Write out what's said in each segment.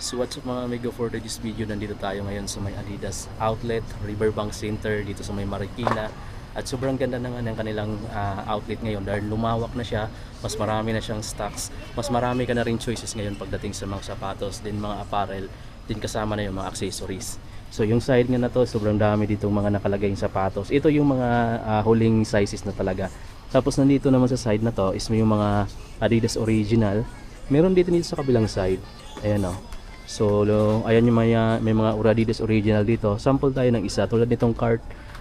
So what's up mga amigo, for this video nandito tayo ngayon sa may Adidas outlet, Riverbank Center dito sa may Marikina. At sobrang ganda naman ng kanilang outlet ngayon dahil lumawak na siya, mas marami na siyang stocks, mas marami ka na rin choices ngayon pagdating sa mga sapatos, din mga apparel, din kasama na yung mga accessories. So yung side nga na to, sobrang dami ditong mga nakalagay yung sapatos. Ito yung mga huling sizes na talaga. Tapos nandito naman sa side na to is may yung mga Adidas original. Meron dito sa kabilang side. Ayan o. So ayan yung may mga Adidas original dito. Sample tayo ng isa tulad nitong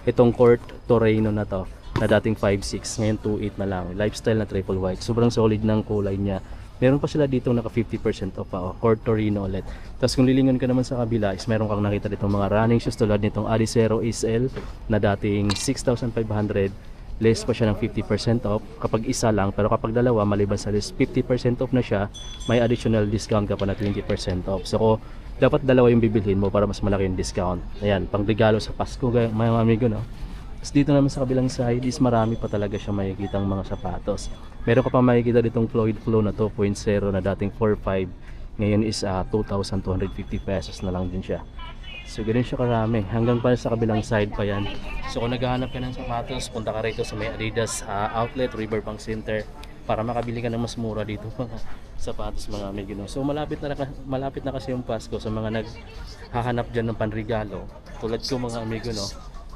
itong Court Torino na to na dating 5.6, ngayon 2.8 na lang. Lifestyle na triple white. Sobrang solid ng kulay niya. Meron pa sila dito naka 50% off pa, Court Torino ulit. Tapos kung lilingon ka naman sa kabila is meron kang nakita dito mga running shoes tulad nitong Adizero SL na dating 6,500. Less pa siya ng 50% off kapag isa lang, pero kapag dalawa maliban sa less 50% off na siya, may additional discount ka pa na 20% off. So dapat dalawa yung bibilhin mo para mas malaki yung discount. Ayan, pang regalo sa Pasko mga amigo, no? Tapos dito naman sa kabilang side is marami pa talaga siya makikitang mga sapatos. Meron ka pa makikita ditong Floyd Flow na 2.0 na dating 4.5, ngayon is 2,250 pesos na lang din siya. So ganun siya karami, hanggang pa sa kabilang side pa yan. So kung naghahanap ka ng sapatos, punta ka rito sa may Adidas outlet, Riverbank Center, para makabili ka ng mas mura dito mga sapatos mga amigo, no? So malapit na kasi yung Pasko sa mga naghahanap dyan ng panregalo tulad ko mga amigo, no?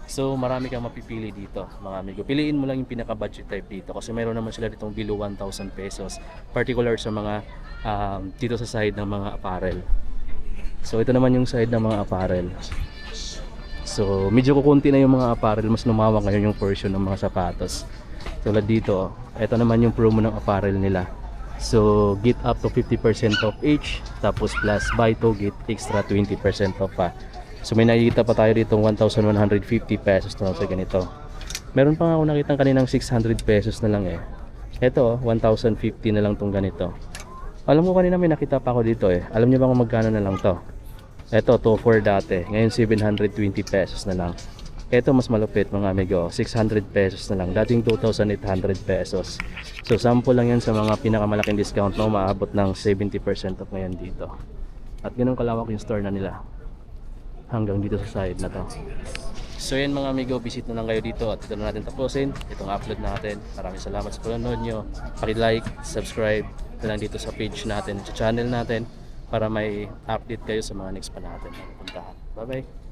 So marami kang mapipili dito mga amigo. Piliin mo lang yung pinaka budget type dito kasi mayroon naman sila ditong below 1,000 pesos, particular sa mga dito sa side ng mga apparel. So ito naman yung side ng mga apparel. So medyo kukunti na yung mga apparel, mas lumawak ngayon yung portion ng mga sapatos. Tulad dito, ito naman yung promo ng apparel nila. So get up to 50% off each, tapos plus buy 2 get extra 20% off pa. So may nakikita pa tayo dito 1,150 pesos na sa ganito. Meron pa nga ako nakita kaninang 600 pesos na lang eh. Ito 1,050 na lang tong ganito. Alam mo kanina may nakita pa ako dito eh. Alam niyo ba kung magkano na lang to? Ito 2.4 dati, ngayon 720 pesos na lang. Ito mas malupit mga amigo, 600 pesos na lang, dating 2,800 pesos. So sample lang yan sa mga pinakamalaking discount, no? Maabot ng 70% off ngayon dito. At ganun kalawak yung store na nila, hanggang dito sa side na to. So yan mga amigo, visit na lang kayo dito at ito na natin tapusin itong upload natin. Maraming salamat sa panonood nyo. Paki-like, subscribe na lang dito sa page natin, sa channel natin, para may update kayo sa mga next pa natin na pupuntahan. Bye bye!